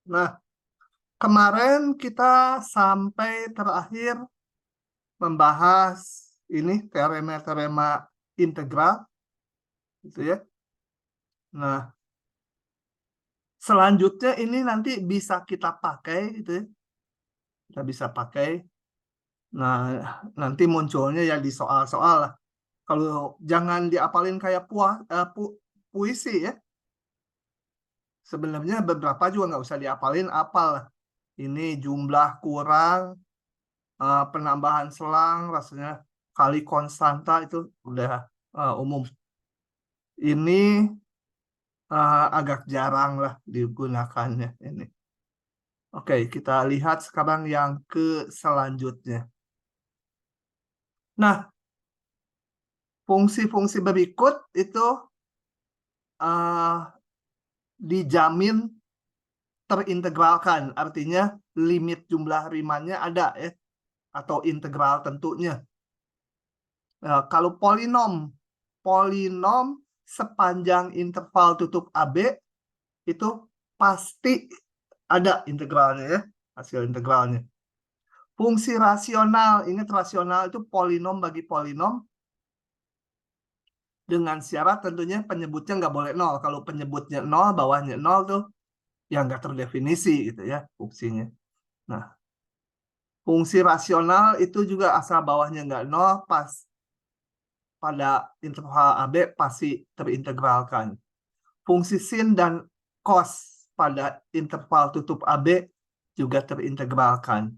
Nah, kemarin kita sampai terakhir membahas ini teorema-teorema integral, gitu ya. Nah, selanjutnya ini nanti bisa kita pakai, gitu ya. Kita bisa pakai. Nah, nanti munculnya ya di soal-soal lah. Kalau jangan diapalin kayak puisi ya. Sebenarnya beberapa juga nggak usah diapalin, apal lah. Ini jumlah kurang, penambahan selang, rasanya kali konstanta itu udah umum. Ini agak jarang lah digunakannya ini. Oke, kita lihat sekarang yang ke selanjutnya. Nah, fungsi-fungsi berikut itu dijamin terintegralkan, artinya limit jumlah Riemannnya ada ya, atau integral tentunya. Kalau polinom sepanjang interval tutup AB itu pasti ada integralnya ya, hasil integralnya. Fungsi rasional, ingat rasional itu polinom bagi polinom, dengan syarat tentunya penyebutnya nggak boleh nol. Kalau penyebutnya nol, bawahnya nol tuh ya nggak terdefinisi gitu ya fungsinya. Nah, fungsi rasional itu juga asal bawahnya nggak nol, pas pada interval AB pasti terintegralkan. Fungsi sin dan cos pada interval tutup AB juga terintegralkan.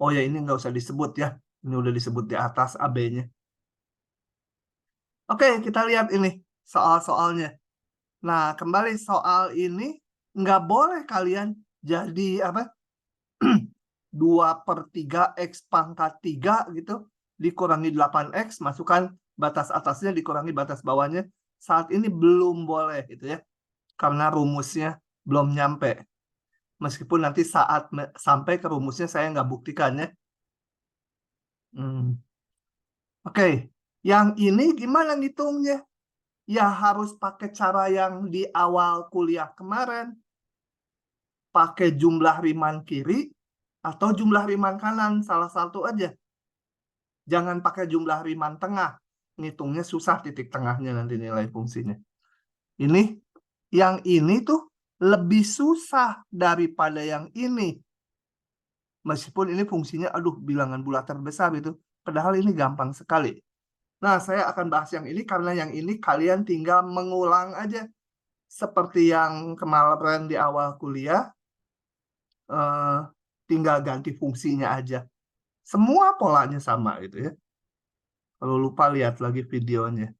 Oh ya, ini nggak usah disebut ya. Ini udah disebut di atas AB-nya. Oke, kita lihat ini soal-soalnya. Nah, kembali soal ini nggak boleh kalian jadi apa 2/3 X pangkat 3 gitu dikurangi 8X, masukkan batas atasnya dikurangi batas bawahnya. Saat ini belum boleh gitu ya, karena rumusnya belum nyampe. Meskipun nanti saat sampai ke rumusnya saya nggak buktikan ya. Oke, yang ini gimana ngitungnya? Ya harus pakai cara yang di awal kuliah kemarin. Pakai jumlah Riemann kiri atau jumlah Riemann kanan, salah satu aja. Jangan pakai jumlah Riemann tengah. Ngitungnya susah titik tengahnya nanti nilai fungsinya. Ini, yang ini tuh lebih susah daripada yang ini. Meskipun ini fungsinya, aduh, bilangan bulat terbesar itu. Padahal ini gampang sekali. Nah, saya akan bahas yang ini karena yang ini kalian tinggal mengulang aja. Seperti yang kemarin di awal kuliah, tinggal ganti fungsinya aja. Semua polanya sama gitu ya. Kalau lupa lihat lagi videonya.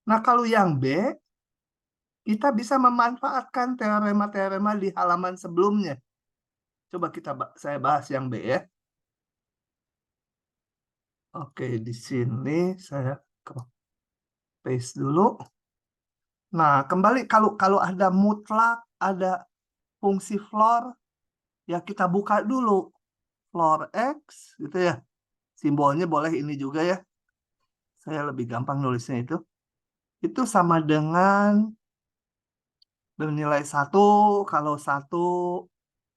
Nah, kalau yang B, kita bisa memanfaatkan teorema-teorema di halaman sebelumnya. Coba saya bahas yang B ya. Oke, di sini saya paste dulu. Nah, kembali kalau ada mutlak, ada fungsi floor, ya kita buka dulu floor X gitu ya. Simbolnya boleh ini juga ya. Saya lebih gampang nulisnya itu. Itu sama dengan bernilai 1 kalau 1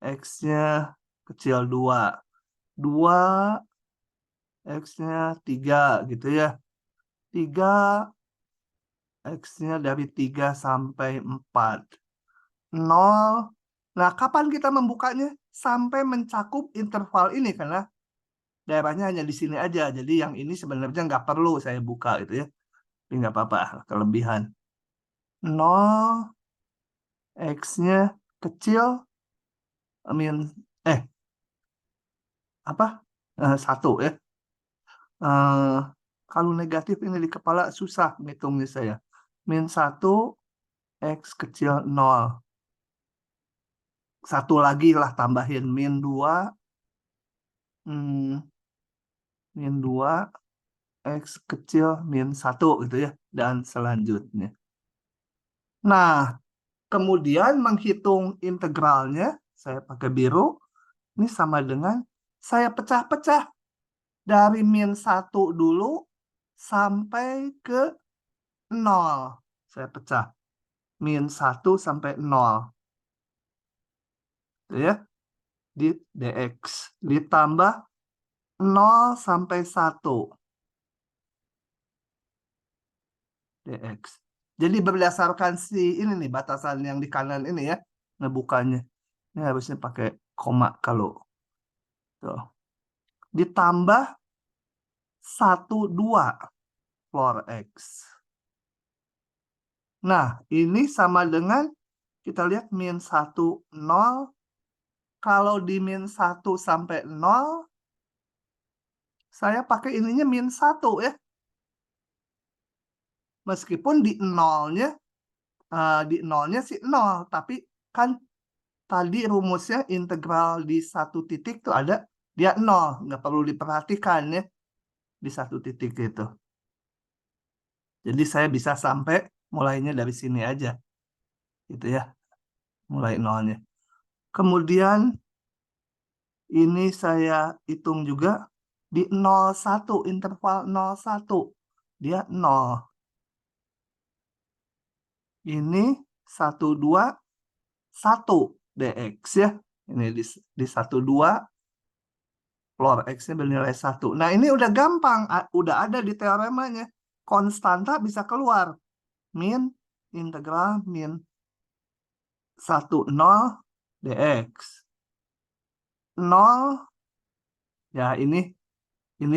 X-nya kecil 2. 2 X-nya 3 gitu ya. 3 X-nya dari 3 sampai 4. 0. Nah, kapan kita membukanya? Sampai mencakup interval ini karena daerahnya hanya di sini aja. Jadi yang ini sebenarnya nggak perlu saya buka gitu ya. Ini nggak apa-apa, kelebihan. 0 X-nya kecil min apa? 1 ya. Kalau negatif ini di kepala susah ngitungnya saya. Min 1 X kecil 0. Satu lagi lah tambahin min 2 min 2 X kecil min 1 gitu ya. Dan selanjutnya. Nah, kemudian menghitung integralnya, saya pakai biru, ini sama dengan saya pecah-pecah dari min 1 dulu sampai ke 0. Saya pecah. Min 1 sampai 0. ya, di dx ditambah 0 sampai 1 dx. Jadi berdasarkan si ini nih batasan yang di kanan ini ya, ngebukanya. Ini harusnya pakai koma kalau tuh. Ditambah 1 2 floor x. Nah, ini sama dengan kita lihat min 1 0. Kalau di min 1 sampai 0 saya pakai ininya min 1 ya. Meskipun di nolnya sih 0, tapi kan tadi rumusnya integral di satu titik tuh ada dia 0, nggak perlu diperhatikan ya di satu titik itu. Jadi saya bisa sampai mulainya dari sini aja, gitu ya, mulai nolnya. Kemudian ini saya hitung juga di 01, interval 01 dia 0. Ini 1 2 1 dx ya. Ini di 1 2 floor x-nya bernilai 1. Nah, ini udah gampang, udah ada di teoremanya. Konstanta bisa keluar. Min integral min 1 0 dx. 0 ya ini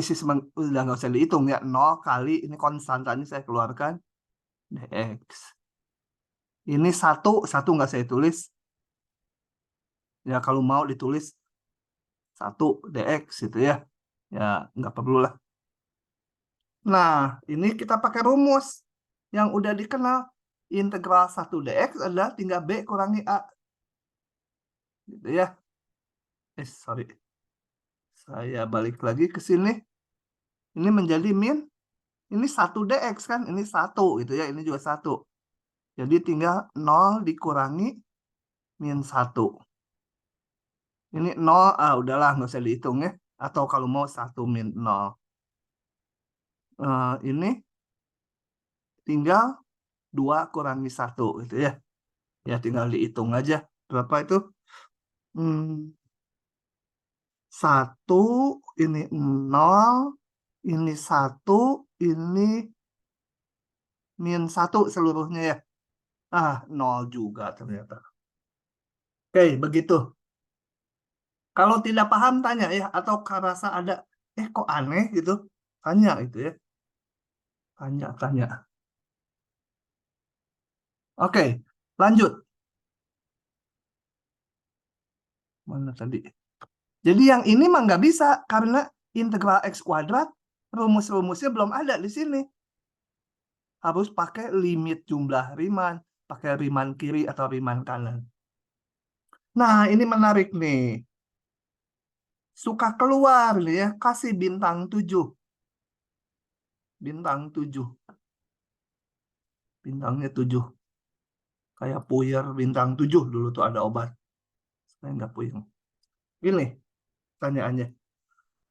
sih udah nggak usah dihitung ya. 0 kali ini konstantanya saya keluarkan dx. Ini 1 nggak saya tulis. Ya kalau mau ditulis 1 dx itu ya. Ya nggak perlu lah. Nah, ini kita pakai rumus yang udah dikenal. Integral 1 dx adalah tinggal b kurangi a. Gitu ya. Sorry. Saya balik lagi ke sini. Ini menjadi min. Ini 1 dx kan. Ini 1 gitu ya. Ini juga 1. Jadi tinggal 0 dikurangi min 1. Ini 0. Udahlah nggak usah dihitung ya. Atau kalau mau 1 min 0. Ini tinggal 2 kurangi 1 gitu ya. Ya tinggal dihitung aja. Berapa itu? 1, ini 0, ini 1, ini min 1 seluruhnya ya. 0 juga ternyata. Oke, begitu. Kalau tidak paham tanya ya, atau rasa ada, kok aneh gitu, tanya itu ya. Tanya. Oke, lanjut. Mana tadi? Jadi yang ini mah nggak bisa, karena integral x kuadrat, rumus-rumusnya belum ada di sini. Harus pakai limit jumlah Riemann, pakai Riemann kiri atau Riemann kanan. Nah, ini menarik nih. Suka keluar nih ya, kasih bintang 7. Bintang 7. Bintangnya 7. Kayak puyer bintang 7 dulu tuh ada obat. Saya nggak puyeng. Ini tanyaannya.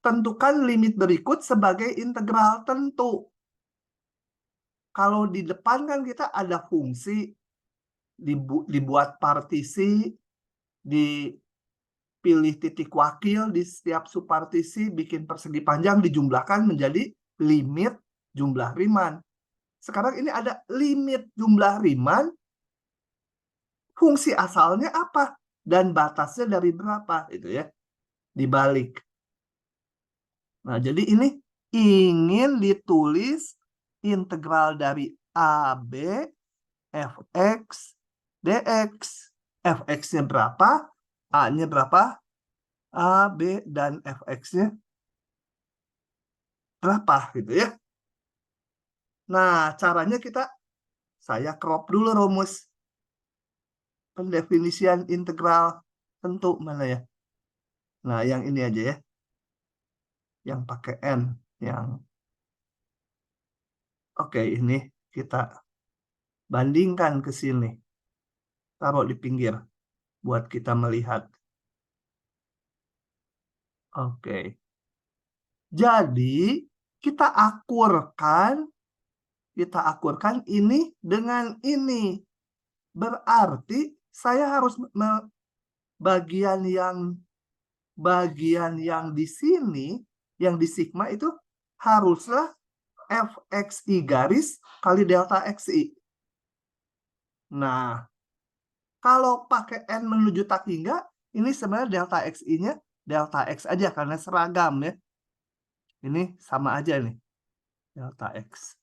Tentukan limit berikut sebagai integral tentu. Kalau di depan kan kita ada fungsi, dibuat partisi, dipilih titik wakil di setiap subpartisi, bikin persegi panjang, dijumlahkan menjadi limit jumlah Riemann. Sekarang ini ada limit jumlah Riemann, fungsi asalnya apa dan batasnya dari berapa itu ya, dibalik. Nah, jadi ini ingin ditulis integral dari AB fx dx. Fx-nya berapa, A-nya berapa, A, B, dan fx-nya berapa gitu ya. Nah, caranya saya crop dulu rumus pendefinisian integral tentu mana ya. Nah, yang ini aja ya. Yang pakai N. Oke, ini kita bandingkan ke sini. Taruh di pinggir buat kita melihat. Oke. Jadi, kita akurkan ini dengan ini. Berarti saya harus bagian yang di sini, yang di sigma itu haruslah fxi garis kali delta xi. Nah, kalau pakai n menuju tak hingga, ini sebenarnya delta xi-nya delta x aja karena seragam ya. Ini sama aja nih, delta x.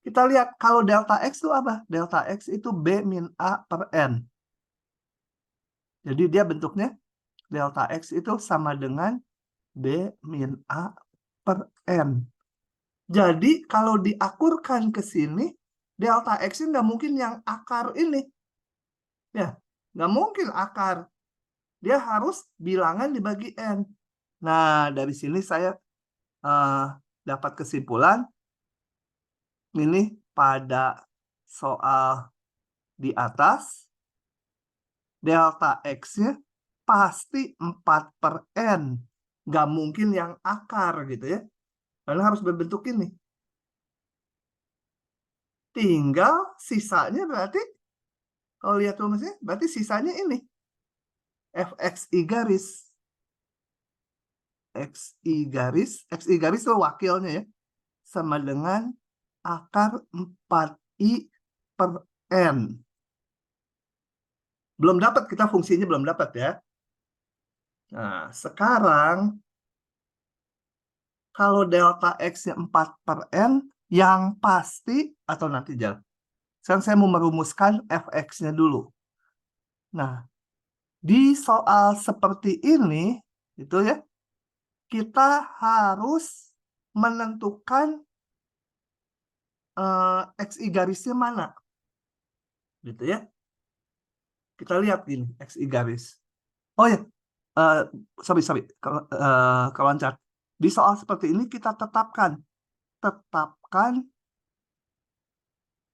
Kita lihat kalau delta x itu apa? Delta x itu B min A per N. Jadi dia bentuknya delta x itu sama dengan B min A per N. Jadi kalau diakurkan ke sini, delta x ini nggak mungkin yang akar ini. Ya, nggak mungkin akar. Dia harus bilangan dibagi N. Nah, dari sini saya dapat kesimpulan, ini pada soal di atas, delta X-nya pasti 4 per N. Nggak mungkin yang akar gitu ya. Karena harus berbentuk ini. Tinggal sisanya berarti, kalau lihat rumusnya, berarti sisanya ini. Fxi garis. Xi garis itu wakilnya ya. Sama dengan akar 4i per N. Belum dapat, kita fungsinya belum dapat ya. Nah, sekarang kalau delta X-nya 4 per N, yang pasti, atau nanti jalan. Sekarang saya mau merumuskan Fx-nya dulu. Nah, di soal seperti ini, itu ya, kita harus menentukan Xi garisnya mana. Gitu ya. Kita lihat gini, Xi garis. Oh ya, sorry, kawan cat. Di soal seperti ini kita tetapkan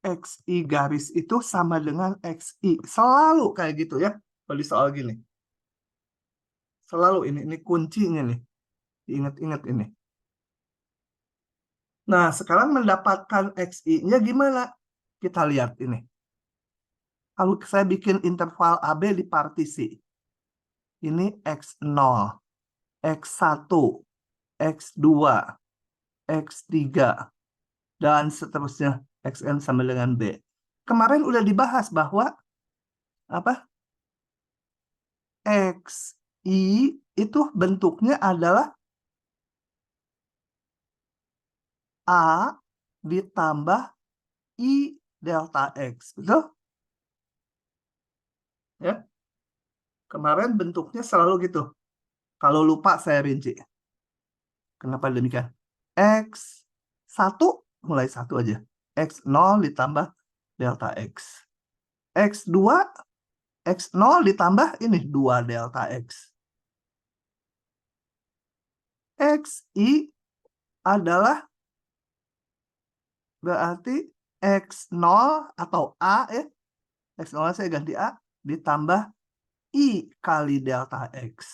Xi garis itu sama dengan Xi. Selalu kayak gitu ya, kalau di soal gini. Selalu ini kuncinya nih. Ingat-ingat ini. Nah, sekarang mendapatkan Xi-nya gimana? Kita lihat ini. Kalau saya bikin interval AB di partisi. Ini X0, X1, X2, X3, dan seterusnya. Xn sama dengan B. Kemarin udah dibahas bahwa apa? Xi itu bentuknya adalah A ditambah I delta X. Betul? Ya. Kemarin bentuknya selalu gitu. Kalau lupa saya rinci. Kenapa demikian? X1 mulai 1 aja. X0 ditambah delta X. X2 X0 ditambah ini 2 delta X. Xi adalah berarti X0 atau A ya. X0 saya ganti A ditambah I kali delta X.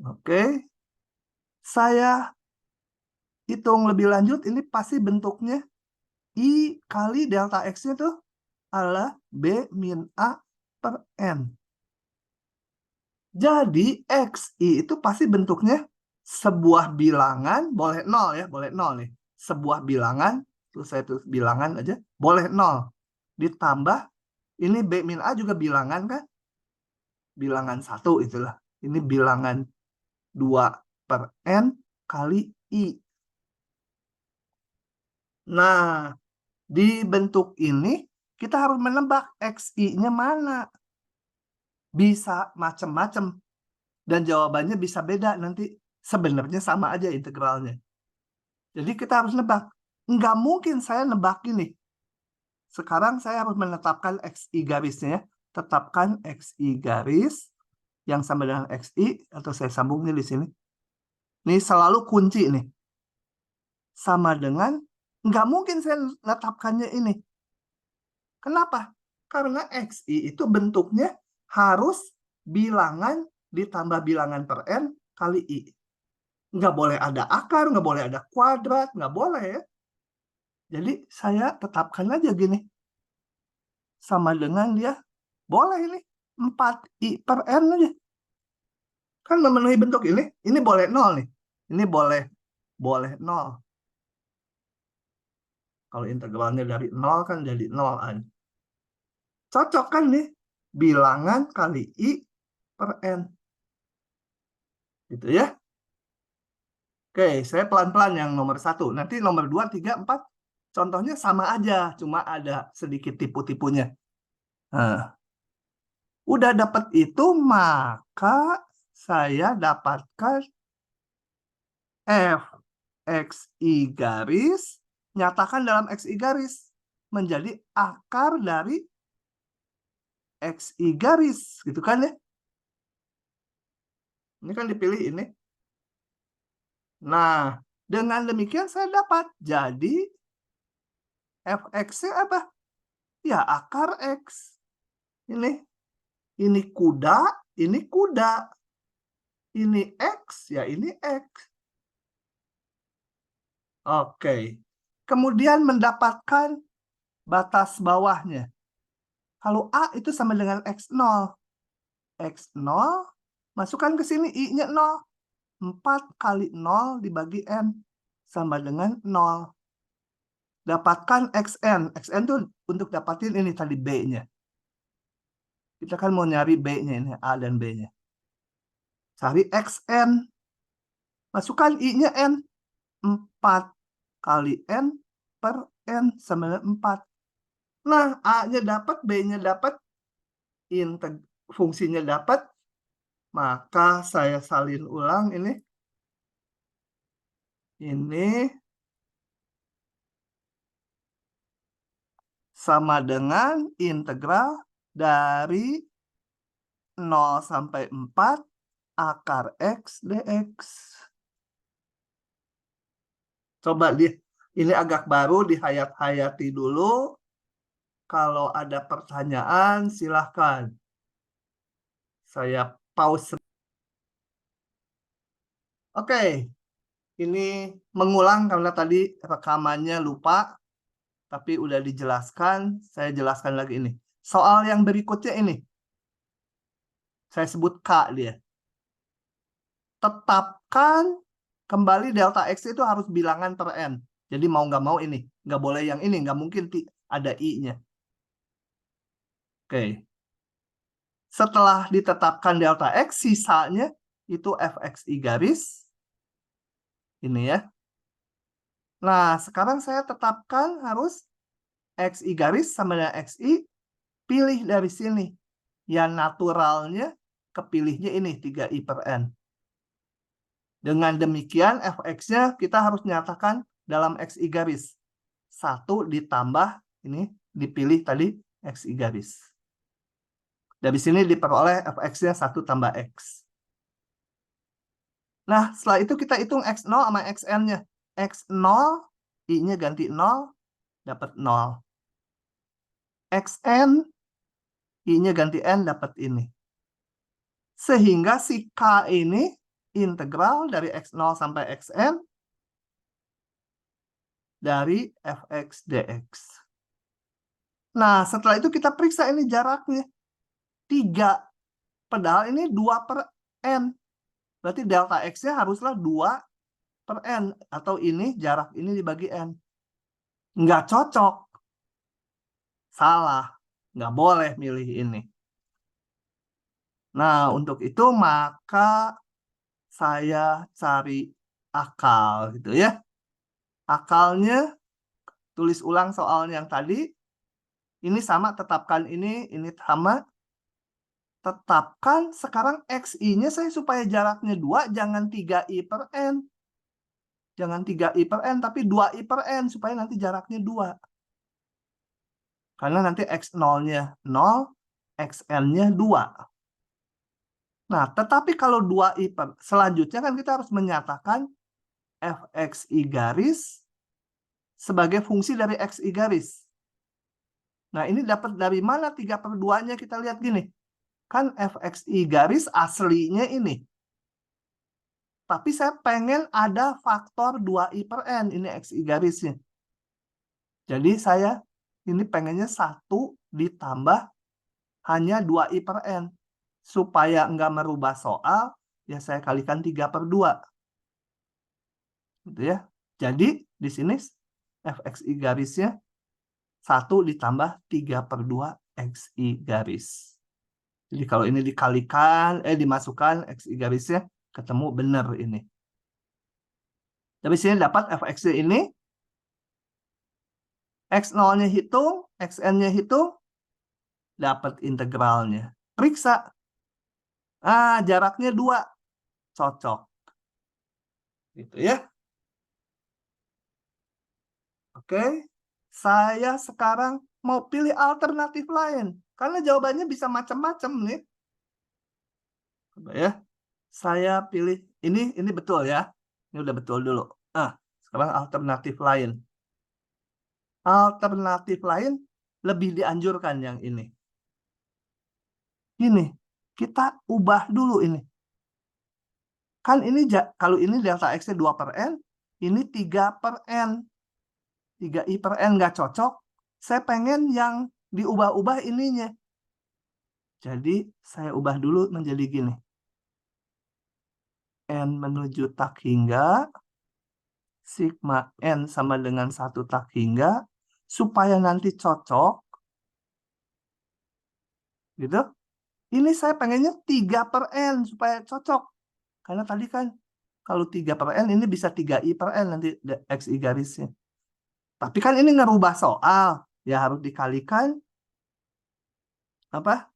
Oke. Saya hitung lebih lanjut, ini pasti bentuknya I kali delta X-nya tuh adalah B min A per N. Jadi Xi itu pasti bentuknya sebuah bilangan, boleh 0 ya, boleh 0 nih. Sebuah bilangan, terus saya tulis bilangan aja, boleh 0. Ditambah, ini B min A juga bilangan kan? Bilangan 1 itulah. Ini bilangan 2 per N kali I. Nah, di bentuk ini kita harus menebak Xi-nya mana. Bisa macam-macam. Dan jawabannya bisa beda nanti. Sebenarnya sama aja integralnya. Jadi kita harus nebak. Nggak mungkin saya nebak ini. Sekarang saya harus menetapkan Xi garisnya. Tetapkan Xi garis yang sama dengan Xi. Atau saya sambungnya di sini. Ini selalu kunci nih. Sama dengan, nggak mungkin saya menetapkannya ini. Kenapa? Karena Xi itu bentuknya harus bilangan ditambah bilangan per N kali I. Nggak boleh ada akar, nggak boleh ada kuadrat, nggak boleh ya. Jadi saya tetapkan aja gini. Sama dengan dia, boleh ini. 4i per n aja. Kan memenuhi bentuk ini. Ini boleh 0 nih. Ini boleh 0. Kalau integralnya dari 0 kan jadi 0 aja. Cocok kan nih? Bilangan kali i per n. Gitu ya. Oke, saya pelan-pelan yang nomor 1. Nanti nomor 2, 3, 4. Contohnya sama aja. Cuma ada sedikit tipu-tipunya. Nah, udah dapat itu, maka saya dapatkan f(xi) garis. Nyatakan dalam xi garis. Menjadi akar dari xi garis. Gitu kan ya? Ini kan dipilih ini. Nah, dengan demikian saya dapat. Jadi, fx-nya apa? Ya, akar x. Ini kuda, ini kuda. Ini x, ya ini x. Oke. Kemudian mendapatkan batas bawahnya. Kalau A itu sama dengan x0. X0, masukkan ke sini I-nya 0. 4 kali 0 dibagi n sama dengan 0. Dapatkan xn. Xn itu untuk dapatin ini tadi B-nya. Kita kan mau nyari B-nya ini, A dan B-nya. Cari xn. Masukkan I-nya n. 4 kali n per n sama dengan 4. Nah, A-nya dapat, B-nya dapat, fungsinya dapat, maka saya salin ulang ini. Ini sama dengan integral dari 0 sampai 4 akar x dx. Coba ini agak baru, dihayat-hayati dulu. Kalau ada pertanyaan, silahkan. Saya pause. Oke, ini mengulang karena tadi rekamannya lupa. Tapi udah dijelaskan, saya jelaskan lagi ini. Soal yang berikutnya ini. Saya sebut K dia. Tetapkan kembali delta X itu harus bilangan per N. Jadi mau nggak mau ini. Nggak boleh yang ini, nggak mungkin ada I-nya. Oke. Setelah ditetapkan delta X, sisanya itu fxi garis. Ini ya. Nah, sekarang saya tetapkan harus xi garis sama dengan xi, pilih dari sini. Yang naturalnya, kepilihnya ini 3i per n. Dengan demikian, fx-nya kita harus nyatakan dalam xi garis. 1 ditambah, ini dipilih tadi xi garis. Dari sini diperoleh fx-nya 1 tambah x. Nah, setelah itu kita hitung x0 sama xn-nya. X0, I-nya ganti 0, dapat 0. Xn, I-nya ganti n, dapat ini. Sehingga si K ini integral dari x0 sampai xn dari fx dx. Nah, setelah itu kita periksa ini jaraknya. 3. Padahal ini 2 per n. Berarti delta x-nya haruslah 2 per n. Atau ini jarak ini dibagi n. Nggak cocok. Salah. Nggak boleh milih ini. Nah, untuk itu maka saya cari akal gitu ya. Akalnya tulis ulang soal yang tadi. Ini sama, tetapkan ini sama. Tetapkan sekarang xi-nya saya supaya jaraknya 2, jangan 3i per n. Jangan 3i per n, tapi 2i per n, supaya nanti jaraknya 2. Karena nanti x0-nya 0, xn-nya 2. Nah, tetapi kalau 2i per, selanjutnya kan kita harus menyatakan fxi garis sebagai fungsi dari xi garis. Nah, ini dapat dari mana 3/2-nya? Kita lihat gini. Kan fxi garis aslinya ini. Tapi saya pengen ada faktor 2i per n. Ini xi garisnya. Jadi saya ini pengennya 1 ditambah hanya 2i per n. Supaya nggak merubah soal, ya saya kalikan 3/2. Gitu ya. Jadi di sini fxi garisnya 1 ditambah 3/2 xi garis. Jadi kalau ini dikalikan, dimasukkan xi garisnya, ketemu benar ini. Tapi sini dapat fx ini, x0-nya hitung, xn-nya hitung, dapat integralnya. Periksa. Jaraknya 2. Cocok. Gitu ya. Oke. Saya sekarang mau pilih alternatif lain. Karena jawabannya bisa macam-macam nih. Coba ya. Saya pilih ini betul ya. Ini udah betul dulu. Sekarang alternatif lain. Alternatif lain lebih dianjurkan yang ini. Ini, kita ubah dulu ini. Kan ini, kalau ini delta X-nya 2 per N, ini 3 per N. 3i per N nggak cocok. Saya pengen yang diubah-ubah ininya. Jadi, saya ubah dulu menjadi gini. N menuju tak hingga, sigma N sama dengan 1 tak hingga, supaya nanti cocok. Gitu. Ini saya pengennya 3 per N supaya cocok. Karena tadi kan kalau 3 per N ini bisa 3i per N nanti xi garisnya. Tapi kan ini ngerubah soal. Ya harus dikalikan apa?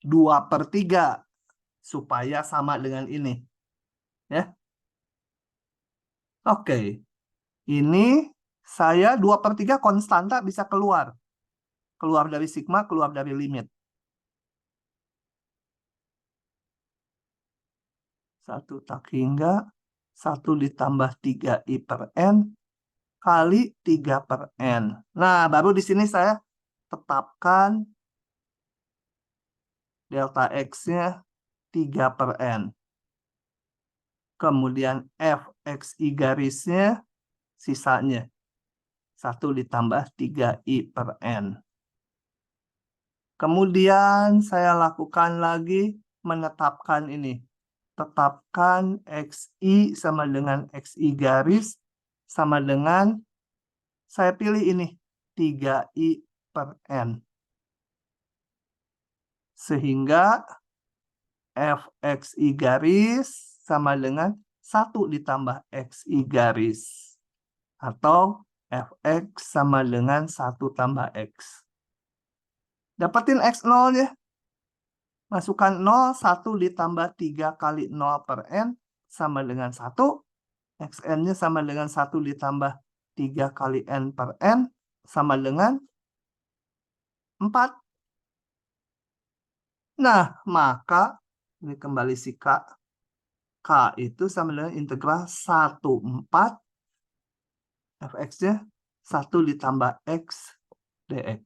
2/3 supaya sama dengan ini. Ya. Oke. Ini saya 2/3 konstanta bisa keluar. Keluar dari sigma, keluar dari limit. 1 tak hingga 1 ditambah 3i per N kali 3 per N. Nah, baru di sini saya tetapkan delta X-nya 3 per N. Kemudian fxi garisnya sisanya 1 ditambah 3i per N. Kemudian saya lakukan lagi menetapkan ini. Tetapkan xi sama dengan xi garis sama dengan, saya pilih ini, 3i per N. Sehingga fxi garis sama dengan 1 ditambah xi garis. Atau fx sama dengan 1 tambah x. Dapatin x0-nya. Masukkan 0, 1 ditambah 3 kali 0 per N sama dengan 1. Xn-nya sama dengan 1 ditambah 3 kali N per N sama dengan 4. Nah, maka ini kembali si K. K itu sama dengan integral 1/4 fx-nya 1 ditambah x dx.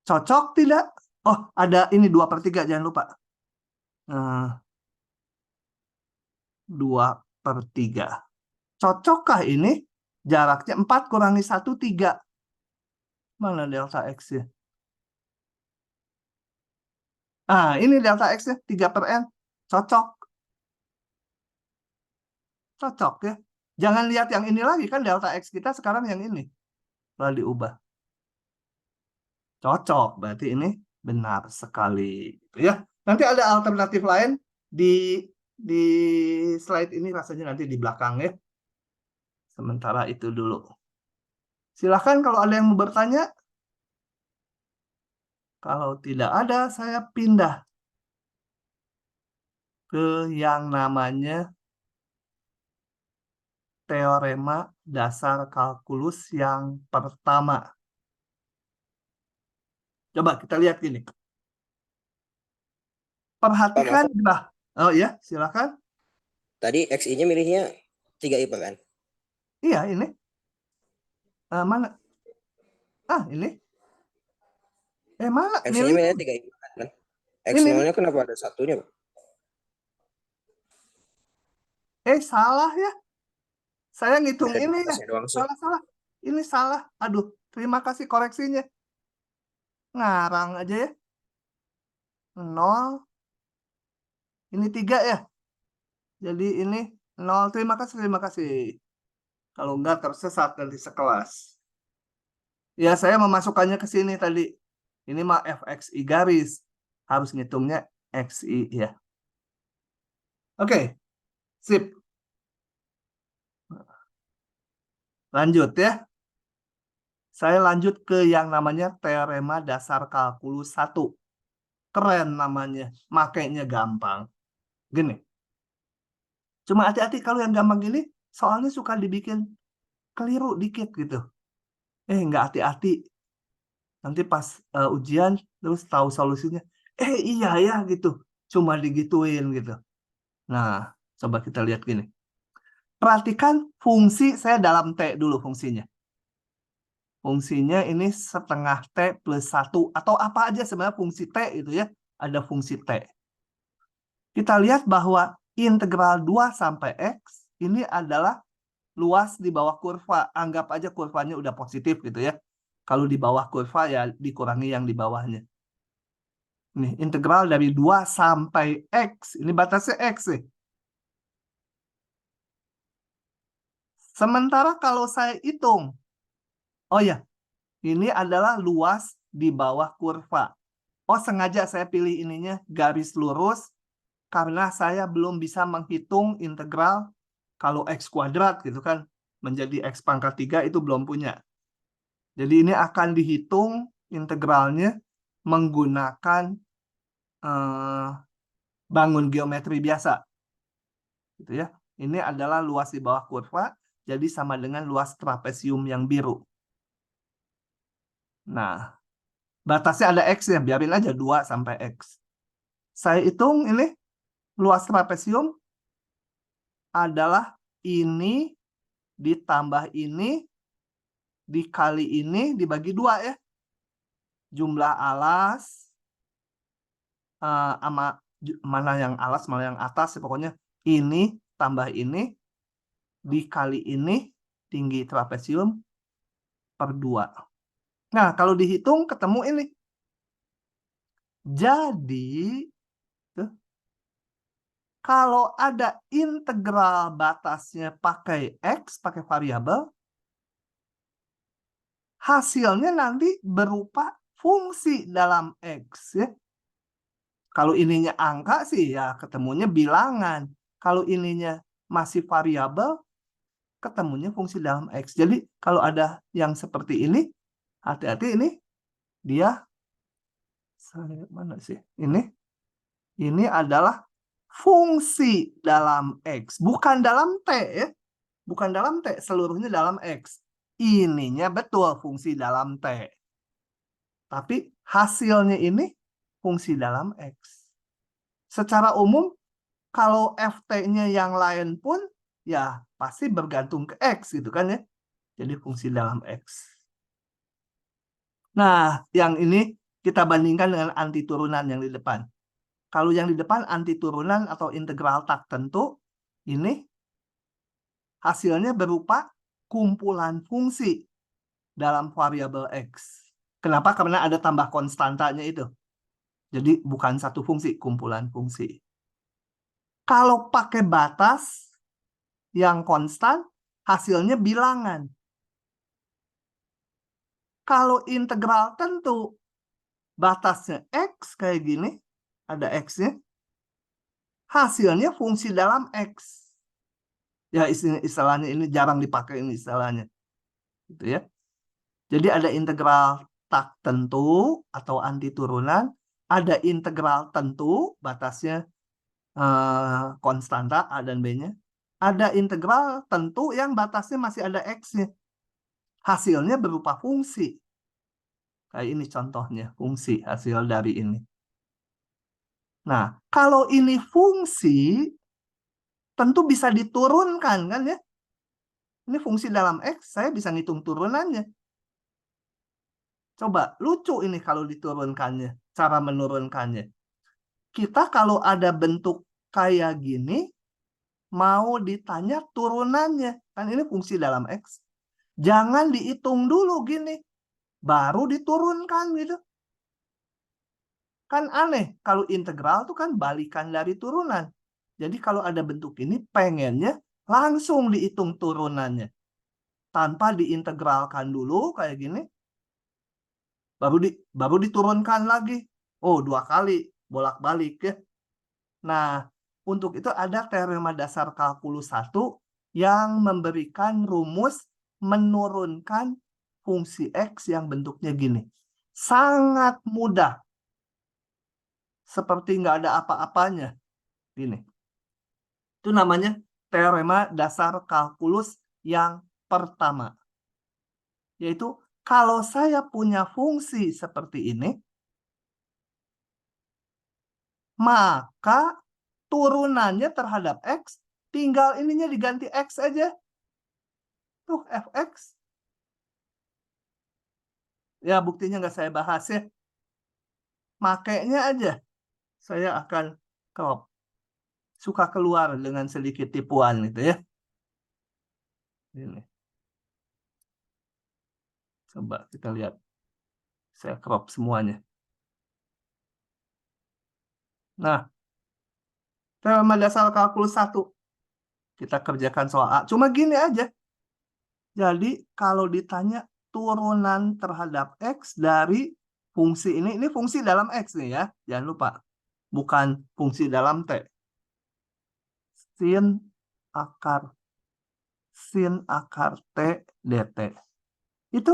Cocok tidak? Oh, ada ini 2/3, jangan lupa. 2/3. Cocokkah ini? Jaraknya 4 kurangi 1, 3. Mana delta X-nya? Ini delta X-nya 3 per N. Cocok. Cocok ya. Jangan lihat yang ini lagi, kan delta X kita sekarang yang ini. Lalu diubah. Cocok, berarti ini benar sekali. Ya. Nanti ada alternatif lain di slide ini, rasanya nanti di belakang ya. Sementara itu dulu. Silahkan kalau ada yang mau bertanya. Kalau tidak ada, saya pindah ke yang namanya teorema dasar kalkulus yang pertama. Coba kita lihat gini. Perhatikan. Oh ya, silakan. Tadi XI-nya milihnya 3i per N. Iya, ini. Mana? Ini. Mana? X-nya milihnya 3i per N kan? X0-nya kenapa ada satunya, Pak? Salah ya. Saya ngitung Ada ini ya. doang sih. Salah. Ini salah. Aduh, terima kasih koreksinya. ngarang aja ya. 0. Ini 3 ya. Jadi ini 0. Terima kasih, terima kasih. Kalau enggak tersesat nanti sekelas. Ya, saya memasukkannya ke sini tadi. Ini mah fxi garis. Harus ngitungnya xi ya. Oke, sip. Lanjut ya. Saya lanjut ke yang namanya teorema dasar kalkulus 1. Keren namanya. Makainya gampang. Gini. Cuma hati-hati kalau yang gampang gini, soalnya suka dibikin keliru dikit gitu. Nggak hati-hati. Nanti pas ujian, terus tahu solusinya. Iya ya gitu. Cuma digituin gitu. Nah, coba kita lihat gini. Perhatikan fungsi, saya dalam T dulu fungsinya. Fungsinya ini setengah T plus 1. Atau apa aja sebenarnya fungsi T itu ya. Ada fungsi T. Kita lihat bahwa integral 2 sampai X ini adalah luas di bawah kurva. Anggap aja kurvanya udah positif gitu ya. Kalau di bawah kurva ya dikurangi yang di bawahnya. Nih, integral dari 2 sampai X. Ini batasnya X nih. Sementara kalau saya hitung, oh ya, ini adalah luas di bawah kurva. Oh, sengaja saya pilih ininya garis lurus karena saya belum bisa menghitung integral kalau X kuadrat gitu kan. Menjadi X pangkat 3 itu belum punya. Jadi ini akan dihitung integralnya menggunakan bangun geometri biasa. Gitu ya. Ini adalah luas di bawah kurva, jadi sama dengan luas trapesium yang biru. Nah, batasnya ada X ya, biarin aja 2 sampai X. Saya hitung ini, luas trapesium adalah ini ditambah ini, dikali ini, dibagi 2 ya. Jumlah alas, sama mana yang alas, mana yang atas, pokoknya ini tambah ini, dikali ini, tinggi trapesium, per 2. Nah, kalau dihitung ketemu ini. Jadi, kalau ada integral batasnya pakai X, pakai variabel, hasilnya nanti berupa fungsi dalam X. Ya. Kalau ininya angka sih ya ketemunya bilangan. Kalau ininya masih variabel, ketemunya fungsi dalam X. Jadi kalau ada yang seperti ini, hati-hati ini dia mana sih? Ini adalah fungsi dalam X, bukan dalam T ya. Bukan dalam T, seluruhnya dalam X. Ininya betul fungsi dalam T. Tapi hasilnya ini fungsi dalam X. Secara umum kalau ft-nya yang lain pun ya pasti bergantung ke X gitu kan ya. Jadi fungsi dalam X. Nah, yang ini kita bandingkan dengan anti turunan yang di depan. Kalau yang di depan anti turunan atau integral tak tentu, ini hasilnya berupa kumpulan fungsi dalam variabel X. Kenapa? Karena ada tambah konstantanya itu. Jadi bukan satu fungsi, kumpulan fungsi. Kalau pakai batas yang konstan, hasilnya bilangan. Kalau integral tentu, batasnya X kayak gini, ada X-nya, hasilnya fungsi dalam X. Ya istilahnya ini jarang dipakai ini istilahnya. Gitu ya. Jadi ada integral tak tentu atau anti turunan, ada integral tentu, batasnya konstanta A dan B-nya. Ada integral tentu yang batasnya masih ada X-nya. Hasilnya berupa fungsi. Kayak ini contohnya, fungsi hasil dari ini. Nah, kalau ini fungsi, tentu bisa diturunkan kan ya. Ini fungsi dalam X, saya bisa ngitung turunannya. Coba, lucu ini kalau diturunkannya, cara menurunkannya. Kita kalau ada bentuk kayak gini, mau ditanya turunannya. Kan ini fungsi dalam X. Jangan dihitung dulu gini. Baru diturunkan gitu. Kan aneh, kalau integral itu kan balikan dari turunan. Jadi kalau ada bentuk ini, pengennya langsung dihitung turunannya. Tanpa diintegralkan dulu, kayak gini. Baru diturunkan lagi. Oh, 2 kali, bolak-balik ya. Nah, untuk itu ada teorema dasar kalkulus 1 yang memberikan rumus menurunkan fungsi X yang bentuknya gini. Sangat mudah. Seperti nggak ada apa-apanya. Gini. Itu namanya teorema dasar kalkulus yang pertama. Yaitu kalau saya punya fungsi seperti ini, maka turunannya terhadap X tinggal ininya diganti X aja. Tuh fx. Ya buktinya nggak saya bahas ya. Makanya aja saya akan crop. Suka keluar dengan sedikit tipuan gitu ya. Ini. Coba kita lihat. Saya crop semuanya. Nah, teorema dasar kalkulus 1. Kita kerjakan soal A. Cuma gini aja. Jadi kalau ditanya turunan terhadap X dari fungsi ini fungsi dalam X nih ya. Jangan lupa. Bukan fungsi dalam T. Sin akar T dt. Itu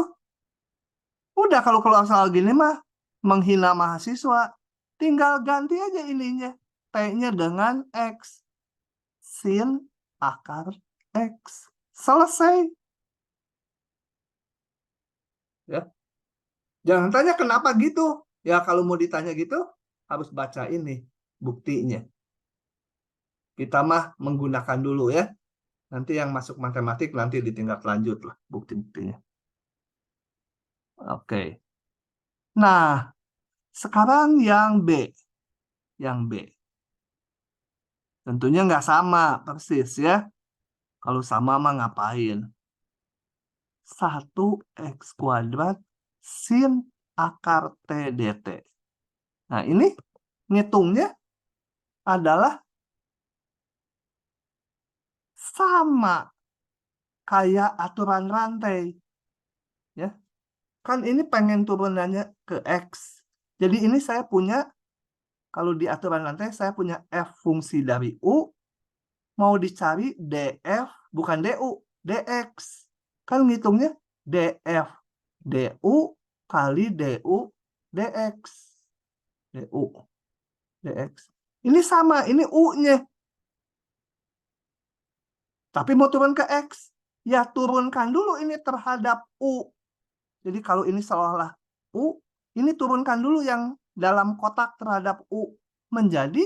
udah kalau soal gini mah menghina mahasiswa. Tinggal ganti aja ininya. T-nya dengan X. Sin akar X. Selesai. Ya. Jangan tanya kenapa gitu. Ya kalau mau ditanya gitu, harus baca ini buktinya. Kita mah menggunakan dulu ya. Nanti yang masuk matematik nanti ditingkat lanjut lah bukti-buktinya. Oke. Nah, sekarang yang B. Yang B. Tentunya nggak sama persis ya. Kalau sama mah ngapain? 1x kuadrat sin akar T dt. Nah, ini ngitungnya adalah sama kayak aturan rantai. Ya. Kan ini pengen turunannya ke X. Jadi ini saya punya, kalau di aturan rantai saya punya F fungsi dari U, mau dicari DF, bukan DU, DX. Kan ngitungnya DF, DU kali DU, DX. DU, DX. Ini sama, ini U-nya. Tapi mau turun ke X, ya turunkan dulu ini terhadap U. Jadi kalau ini seolah-olah U, ini turunkan dulu yang dalam kotak terhadap U. Menjadi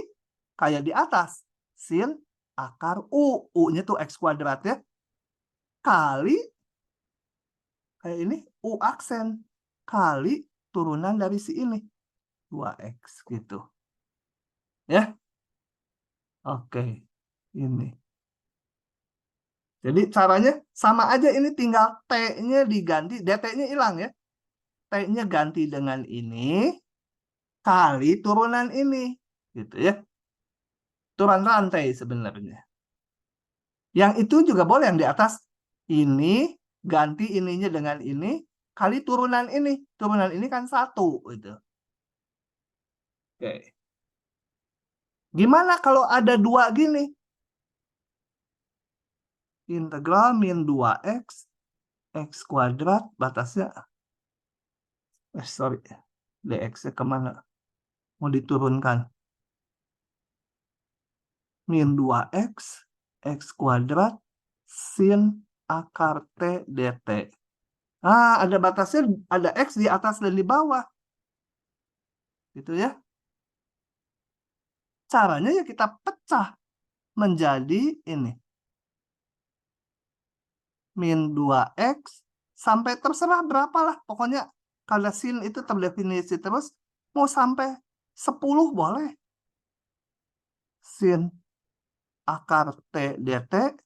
kayak di atas. Sin akar U. U-nya tuh X kuadrat ya. Kali, kayak ini, U aksen. Kali turunan dari si ini. 2X gitu. Ya. Oke. Ini. Jadi caranya sama aja, ini tinggal T-nya diganti, dt-nya hilang ya. T-nya ganti dengan ini kali turunan ini. Gitu ya. Turunan rantai sebenarnya. Yang itu juga boleh yang di atas. Ini ganti ininya dengan ini kali turunan ini. Turunan ini kan 1 gitu. Oke. Gimana kalau ada 2 gini? Integral min 2x x kuadrat batasnya sorry, dx-nya kemana? Mau diturunkan. Min 2x x kuadrat sin akar T dt. Ah, ada batasnya, ada X di atas dan di bawah. Gitu ya. Caranya ya kita pecah menjadi ini. Min 2X sampai terserah berapalah. Pokoknya kalau sin itu terdefinisi terus, mau sampai 10 boleh. Sin akar T dt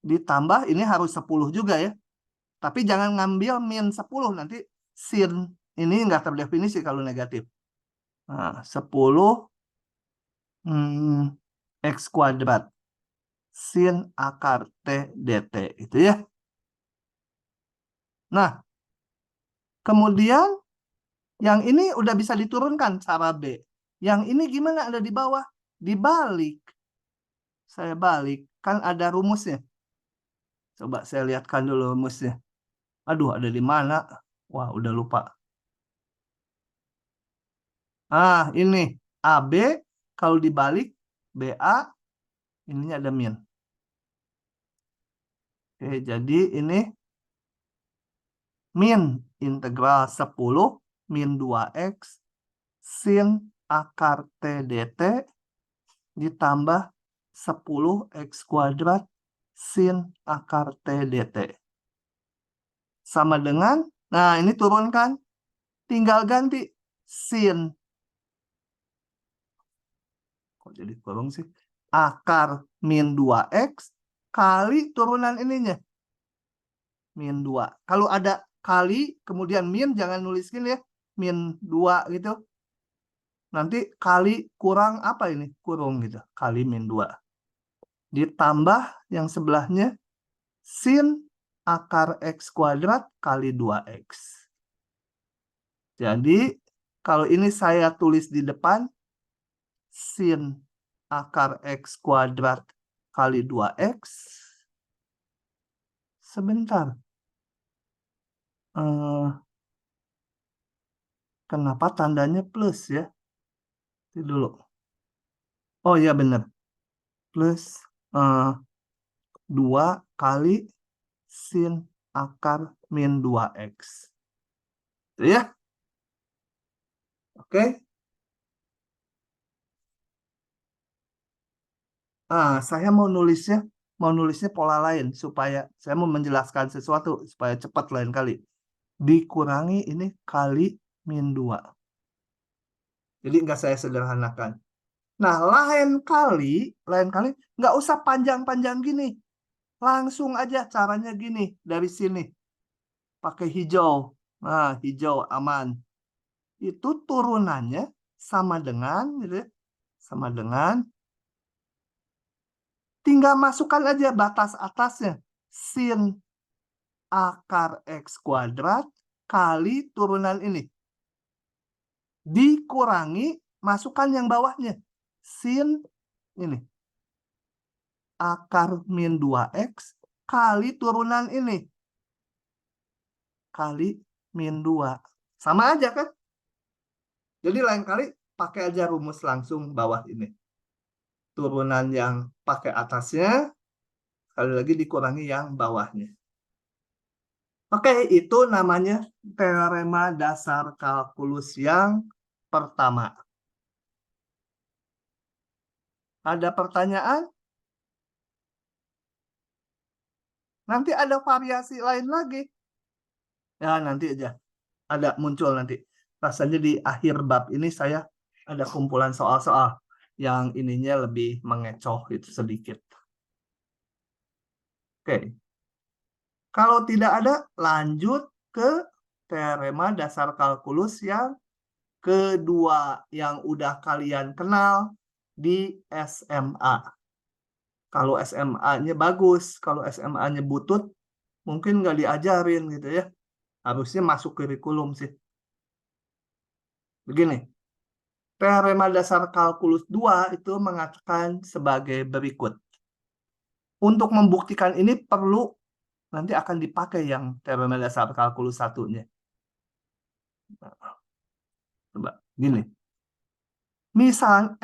ditambah, ini harus 10 juga ya. Tapi jangan ngambil min 10, nanti sin ini nggak terdefinisi kalau negatif. Nah, 10 X kuadrat sin akar T dt. Itu ya. Nah, kemudian yang ini udah bisa diturunkan cara B. Yang ini gimana? Ada di bawah. Dibalik. Saya balik. Kan ada rumusnya. Coba saya lihatkan dulu rumusnya. Aduh, ada di mana? Wah, udah lupa. Ah, ini. AB kalau dibalik BA, ininya ada min. Oke, jadi ini min integral 10 min 2X sin akar T dt ditambah 10X kuadrat sin akar T dt. Sama dengan, nah ini turunkan, tinggal ganti sin. Kok jadi kurung sih? Akar min 2X kali turunan ininya. Min 2. Kalau ada kali, kemudian min, jangan nuliskin ya. Min 2 gitu. Nanti kali kurang apa ini? Kurung gitu. Kali min 2. Ditambah yang sebelahnya sin akar X kuadrat kali 2X. Jadi, kalau ini saya tulis di depan, sin akar X kuadrat kali 2X. Sebentar. Kenapa tandanya plus ya? Ini dulu. Oh iya benar. Plus 2 kali sin akar min 2X. Itu ya. Oke. Saya mau nulisnya pola lain supaya saya mau menjelaskan sesuatu supaya cepat lain kali. Dikurangi ini kali min 2. Jadi nggak saya sederhanakan. Nah, lain kali nggak usah panjang-panjang gini. Langsung aja caranya gini dari sini. Pakai hijau. Nah, hijau aman. Itu turunannya sama dengan gitu ya. Sama dengan tinggal masukkan aja batas atasnya. Sin akar X kuadrat kali turunan ini. Dikurangi, masukkan yang bawahnya. Sin ini. Akar min 2X kali turunan ini. Kali min 2. Sama aja kan? Jadi lain kali pakai aja rumus langsung bawah ini. Turunan yang pakai atasnya, sekali lagi dikurangi yang bawahnya. Oke, itu namanya teorema dasar kalkulus yang pertama. Ada pertanyaan? Nanti ada variasi lain lagi. Ya, nanti aja. Ada muncul nanti. Rasanya di akhir bab ini saya ada kumpulan soal-soal yang ininya lebih mengecoh itu sedikit. Oke. Kalau tidak ada, lanjut ke teorema dasar kalkulus yang kedua yang udah kalian kenal di SMA. Kalau SMA-nya bagus, kalau SMA-nya butut, mungkin nggak diajarin gitu ya. Harusnya masuk kurikulum sih. Begini, teorema dasar kalkulus 2 itu mengatakan sebagai berikut. Untuk membuktikan ini perlu nanti akan dipakai yang teorema dasar kalkulus 1-nya. Coba, gini. Misalkan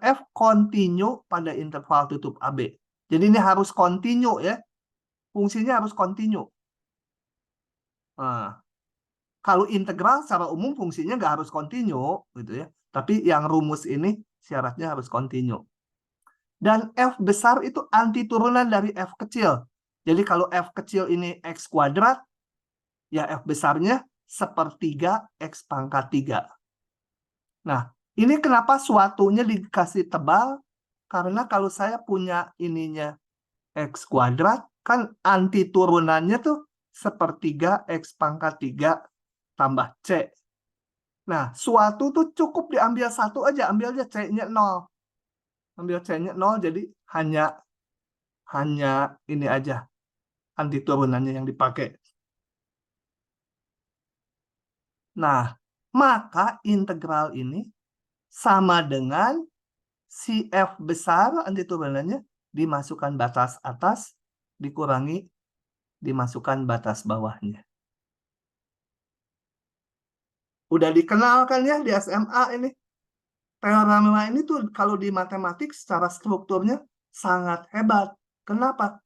F kontinu pada interval tutup AB. Jadi ini harus kontinu ya. Fungsinya harus kontinu. Nah, kalau integral secara umum fungsinya nggak harus kontinu gitu ya. Tapi yang rumus ini syaratnya harus kontinu. Dan F besar itu anti turunan dari F kecil. Jadi kalau F kecil ini X kuadrat, ya F besarnya sepertiga X pangkat 3. Nah, ini kenapa suatunya dikasih tebal? Karena kalau saya punya ininya X kuadrat, kan anti turunannya tuh sepertiga X pangkat 3 tambah C. Nah, suatu tuh cukup diambil satu aja, ambil aja C-nya 0. Ambil C-nya 0, jadi hanya ini aja, anti turunannya yang dipakai. Nah, maka integral ini sama dengan si F besar anti turunannya dimasukkan batas atas, dikurangi, dimasukkan batas bawahnya. Udah dikenal kan ya di SMA ini. Teorema ini tuh kalau di matematik secara strukturnya sangat hebat. Kenapa?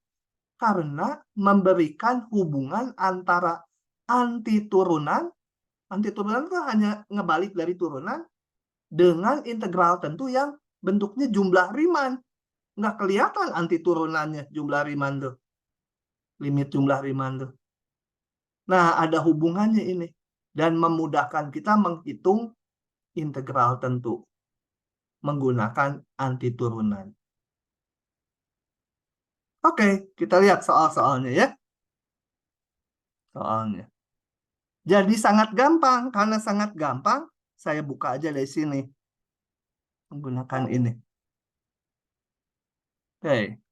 Karena memberikan hubungan antara anti turunan itu hanya ngebalik dari turunan, dengan integral tentu yang bentuknya jumlah Riemann. Nggak kelihatan anti turunannya jumlah Riemann tuh. Limit jumlah Riemann tuh. Nah, ada hubungannya ini. Dan memudahkan kita menghitung integral tentu menggunakan anti turunan. Oke, kita lihat soal-soalnya ya. Soalnya. Jadi sangat gampang. Karena sangat gampang, saya buka aja dari sini. Menggunakan ini. Oke.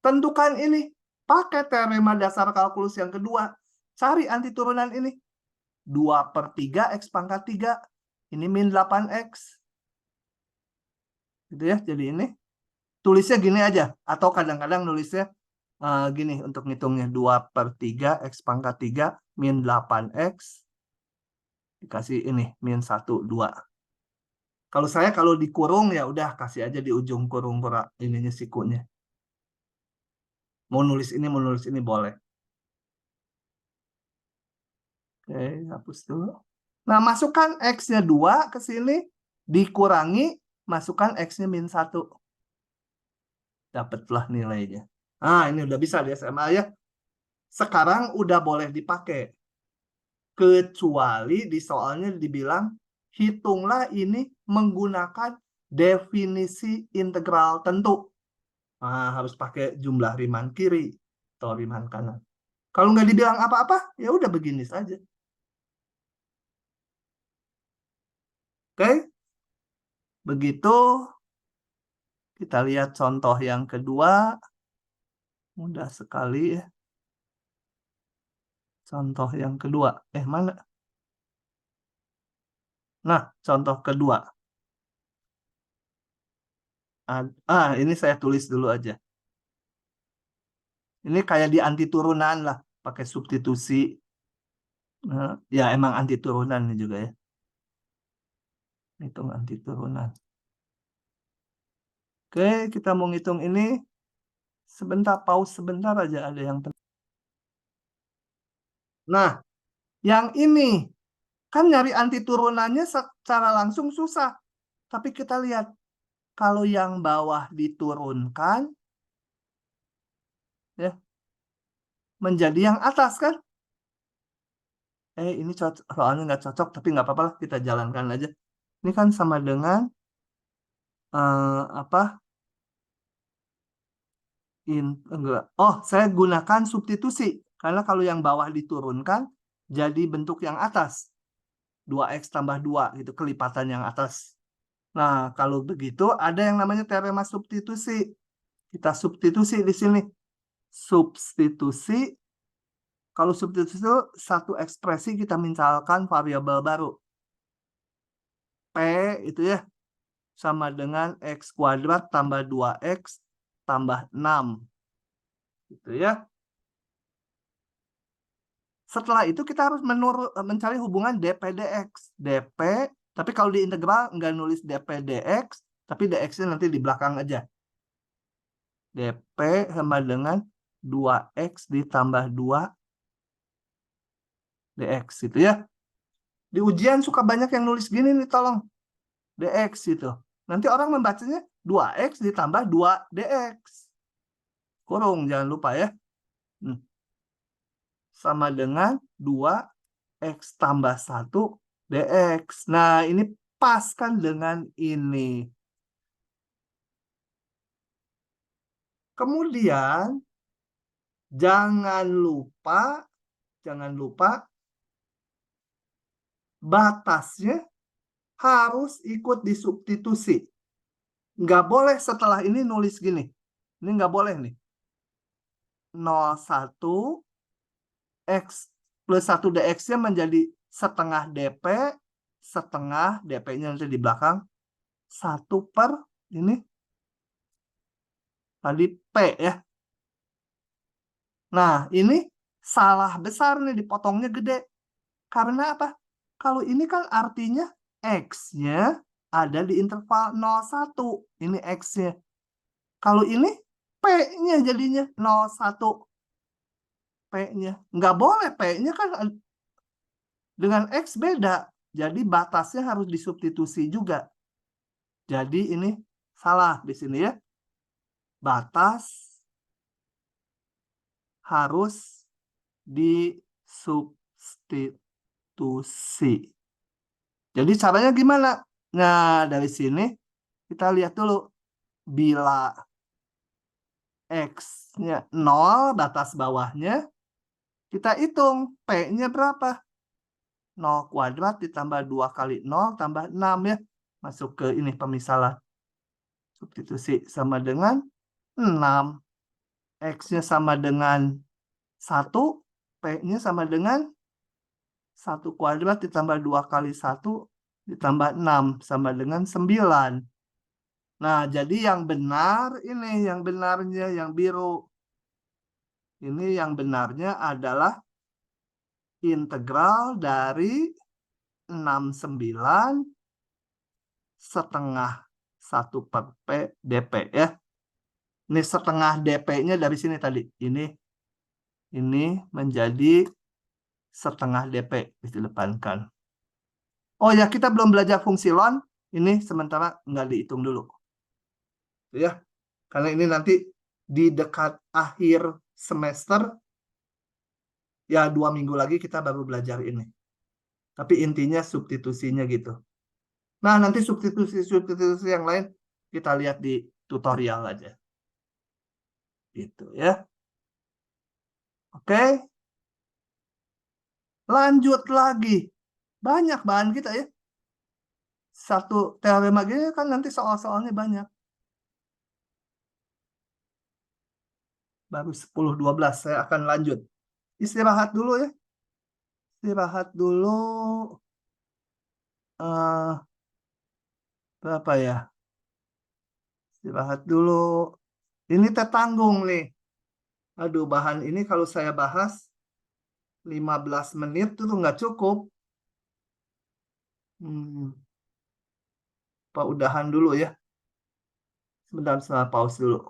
Tentukan ini. Pakai teorema dasar kalkulus yang kedua. Cari anti turunan ini. 2/3 X pangkat 3. Ini min 8X. Gitu ya, jadi ini. Tulisnya gini aja. Atau kadang-kadang nulisnya gini untuk ngitungnya. 2/3 X pangkat 3 min 8X. Dikasih ini, min 1, 2. Kalau saya kalau dikurung ya udah kasih aja di ujung kurung ininya sikunya. Mau nulis ini boleh. Oke, hapus dulu. Nah, masukkan X-nya 2 ke sini, dikurangi, masukkan X-nya min 1. Dapatlah nilainya. Nah, ini udah bisa di SMA ya. Sekarang udah boleh dipakai. Kecuali di soalnya dibilang, hitunglah ini menggunakan definisi integral tentu. Nah, harus pakai jumlah Riemann kiri atau Riemann kanan. Kalau nggak dibilang apa-apa, ya udah begini saja. Oke? Begitu. Kita lihat contoh yang kedua. Mudah sekali ya. Contoh yang kedua. Mana? Nah, contoh kedua. Ini saya tulis dulu aja. Ini kayak di anti turunan lah. Pakai substitusi. Nah, ya emang anti turunan ini juga ya. Hitung anti turunan. Oke, kita mau ngitung ini. Sebentar, pause sebentar aja. Ada yang penting. Nah, yang ini. Kan nyari anti turunannya secara langsung susah. Tapi kita lihat. Kalau yang bawah diturunkan. Ya. Menjadi yang atas kan. Ini soalnya nggak cocok. Tapi nggak apa-apa lah. Kita jalankan aja. Ini kan sama dengan. Apa? Enggak. Oh, saya gunakan substitusi. Karena kalau yang bawah diturunkan. Jadi bentuk yang atas. 2X tambah 2. Gitu. Kelipatan yang atas. Nah, kalau begitu ada yang namanya teorema substitusi. Kita substitusi di sini. Substitusi. Kalau substitusi itu satu ekspresi kita misalkan variabel baru. P itu ya. Sama dengan X kuadrat tambah 2X tambah 6. Gitu ya. Setelah itu kita harus mencari hubungan dp dx. dp, tapi kalau di integral nggak nulis dp dx, tapi dx-nya nanti di belakang aja. dp sama dengan 2x ditambah 2 dx gitu ya. Di ujian suka banyak yang nulis gini nih, tolong. dx itu. Nanti orang membacanya 2x ditambah 2 dx. Kurung, jangan lupa ya. Sama dengan 2x tambah 1 dx. Nah, ini pas kan dengan ini. Kemudian, jangan lupa batasnya harus ikut disubstitusi. Nggak boleh setelah ini nulis gini. Ini nggak boleh nih. 0,1 X plus 1 DX-nya menjadi setengah DP, setengah DP-nya nanti di belakang, 1 per ini tadi P ya. Nah, ini salah besar nih, dipotongnya gede. Karena apa? Kalau ini kan artinya X-nya ada di interval 0,1. Ini X-nya. Kalau ini P-nya jadinya 0,1. P-nya. Nggak boleh, P-nya kan dengan X beda. Jadi batasnya harus disubstitusi juga. Jadi ini salah di sini ya. Batas harus disubstitusi. Jadi caranya gimana? Nah, dari sini kita lihat dulu. Bila X-nya 0, batas bawahnya, kita hitung P-nya berapa? 0 kuadrat ditambah 2 kali 0 tambah 6 ya. Masuk ke ini pemisahan. Substitusi sama dengan 6. X-nya sama dengan 1. P-nya sama dengan 1 kuadrat ditambah 2 kali 1 ditambah 6 sama dengan 9. Nah, jadi yang benar ini, yang benarnya yang biru. Ini yang benarnya adalah integral dari 69 setengah 1 per P dP ya. Ini setengah dP-nya dari sini tadi. Ini menjadi setengah dP didepankan. Oh ya, kita belum belajar fungsi ln. Ini sementara nggak dihitung dulu. Ya, karena ini nanti di dekat akhir semester, ya 2 minggu lagi kita baru belajar ini. Tapi intinya substitusinya gitu. Nah, nanti substitusi yang lain kita lihat di tutorial aja. Gitu ya. Oke. Lanjut lagi. Banyak bahan kita ya. Satu teorema gini kan nanti soal-soalnya banyak. Baru 10-12 saya akan lanjut. Istirahat dulu ya. Istirahat dulu. Berapa ya? Istirahat dulu. Ini tertanggung nih. Aduh, bahan ini kalau saya bahas 15 menit itu nggak cukup. Pak udahan dulu ya. Sebentar, saya pause dulu.